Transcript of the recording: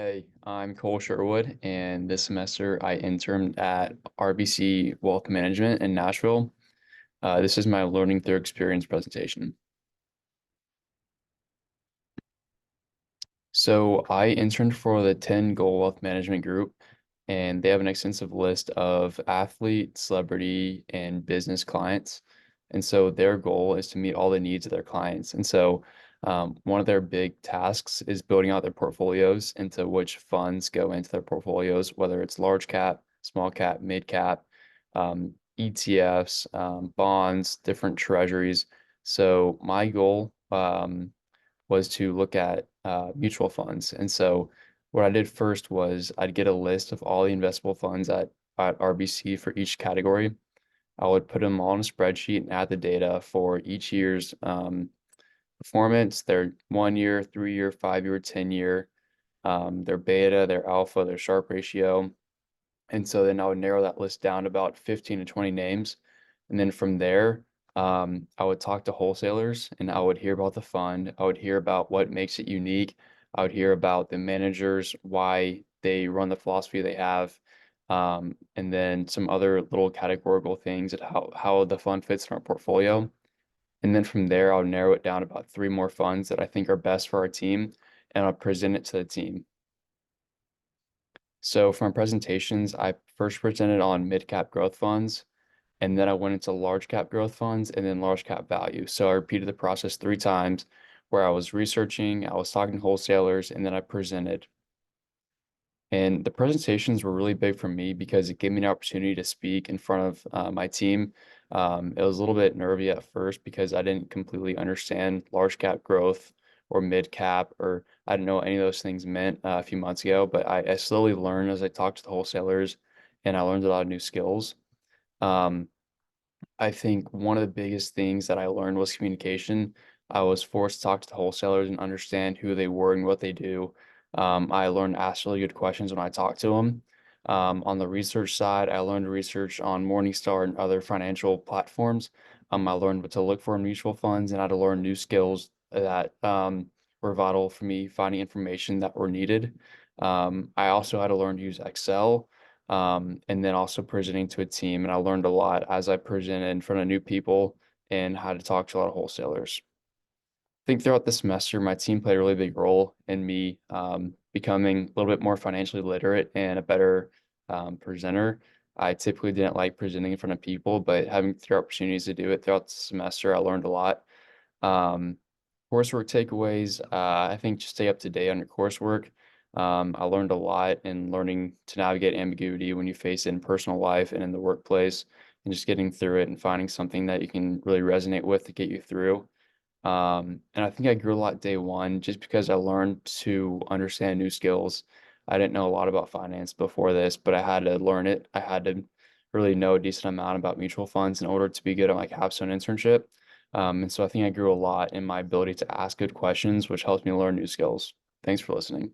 Hey, I'm Cole Sherwood, and this semester I interned at RBC Wealth Management in Nashville. This is my learning through experience presentation. So I interned for the 10 Goal Wealth Management Group, and they have an extensive list of athlete, celebrity, and business clients. And so their goal is to meet all the needs of their clients. And so one of their big tasks is building out their portfolios into which funds go into their portfolios, whether it's large cap, small cap, mid cap, ETFs, bonds, different treasuries. So my goal was to look at mutual funds. And so what I did first was I'd get a list of all the investable funds at RBC for each category. I would put them all in a spreadsheet and add the data for each year's performance, their 1 year, 3 year, 5 year, 10 year, their beta, their alpha, their Sharpe ratio. And so then I would narrow that list down to about 15 to 20 names. And then from there, I would talk to wholesalers and I would hear about the fund. I would hear about what makes it unique. I would hear about the managers, why they run the philosophy they have, and then some other little categorical things at how the fund fits in our portfolio. And then from there, I'll narrow it down about three more funds that I think are best for our team, and I'll present it to the team. So for my presentations, I first presented on mid-cap growth funds, and then I went into large cap growth funds and then large cap value. So I repeated the process 3 times where I was researching, I was talking to wholesalers, and then I presented. And the presentations were really big for me because it gave me an opportunity to speak in front of my team. It was a little bit nervy at first because I didn't completely understand large cap growth or mid cap, or I didn't know what any of those things meant a few months ago. But I slowly learned as I talked to the wholesalers, and I learned a lot of new skills. Um, I think one of the biggest things that I learned was communication. I was forced to talk to the wholesalers and understand who they were and what they do. I learned to ask really good questions when I talked to them. On the research side, I learned to research on Morningstar and other financial platforms. I learned what to look for in mutual funds and how to learn new skills that were vital for me finding information that were needed. I also had to learn to use Excel, and then also presenting to a team. And I learned a lot as I presented in front of new people and how to talk to a lot of wholesalers. I think throughout the semester, my team played a really big role in me becoming a little bit more financially literate and a better presenter. I typically didn't like presenting in front of people, but having 3 opportunities to do it throughout the semester, I learned a lot. Um, Coursework takeaways, I think just stay up to date on your coursework. I learned a lot in learning to navigate ambiguity when you face it in personal life and in the workplace, and just getting through it and finding something that you can really resonate with to get you through. And I think I grew a lot day one just because I learned to understand new skills. I didn't know a lot about finance before this, but I had to learn it. I had to really know a decent amount about mutual funds in order to be good at my Capstone internship. And so I think I grew a lot in my ability to ask good questions, which helps me learn new skills. Thanks for listening.